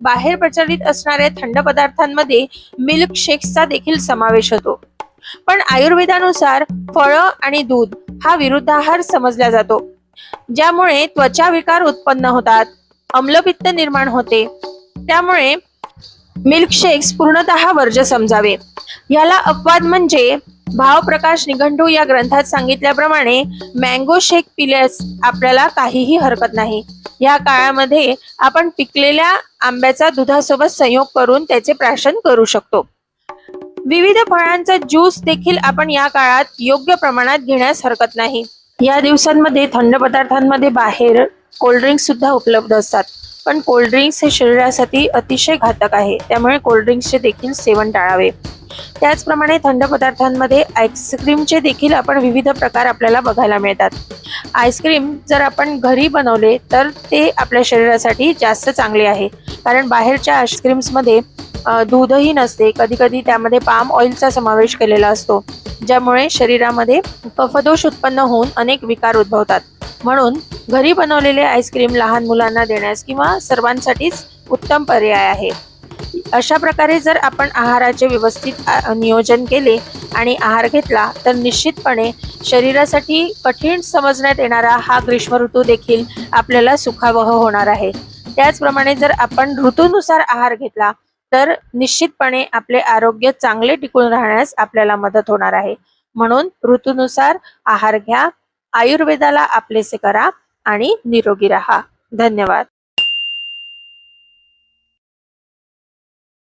बाहेर प्रचलित असणाऱ्या थंड पदार्थांमध्ये मिल्क शेक्सचा देखील समावेश होतो. पण आयुर्वेदानुसार फळं आणि दूध हा विरुद्धाहार समजला जातो, ज्यामुळे त्वचा विकार उत्पन्न होतात, अम्लपित्त निर्माण होते. त्यामुळे मिल्कशेक्स पूर्णतः वर्ज्य समजावे. याला अपवाद म्हणजे भावप्रकाश निघंटू या ग्रंथात सांगितल्याप्रमाणे मँगो शेक पिल्यास आपल्याला काहीही हरकत नाही. या काळामध्ये आपण पिकलेल्या आंब्याचा दुधासोबत संयोग करून त्याचे प्राशन करू शकतो. विविध फळांचा ज्यूस देखील आपण या काळात योग्य प्रमाणात घेण्यास हरकत नाही. या दिवसांमध्ये थंड पदार्थांमध्ये बाहेर कोल्ड्रिंक्स सुद्धा उपलब्ध असतात, पण कोल्ड्रिंक्स हे शरीरासाठी अतिशय घातक आहे. त्यामुळे कोल्ड्रिंक्सचे देखील सेवन टाळावे. त्याचप्रमाणे थंड पदार्थांमध्ये आईस्क्रीमचे देखील आपण विविध प्रकार आपल्याला बघायला मिळतात. आईस्क्रीम जर आपण घरी बनवले तर ते आपल्या शरीरासाठी जास्त चांगले आहे, कारण बाहेरच्या आईस्क्रीम्समध्ये दूधही नसते. कधी कधी त्यामध्ये पाम ऑइलचा समावेश केलेला असतो, ज्यामुळे शरीरामध्ये कफदोष उत्पन्न होऊन अनेक विकार उद्भवतात. म्हणून घरी बनवलेले आईस्क्रीम लहान मुलांना देण्यास किंवा सर्वांसाठीच उत्तम पर्याय आहे. अशा प्रकारे जर आपण आहाराचे व्यवस्थित नियोजन केले आणि आहार घेतला तर निश्चितपणे शरीरासाठी कठीण समजण्यात येणारा हा ग्रीष्म ऋतू देखील आपल्याला सुखावह होणार आहे. त्याचप्रमाणे जर आपण ऋतूनुसार आहार घेतला तर निश्चितपणे आपले आरोग्य चांगले टिकून राहण्यास आपल्याला मदत होणार आहे. म्हणून ऋतूनुसार आहार घ्या, आयुर्वेदाला आपलेसे करा आणि निरोगी राहा. धन्यवाद.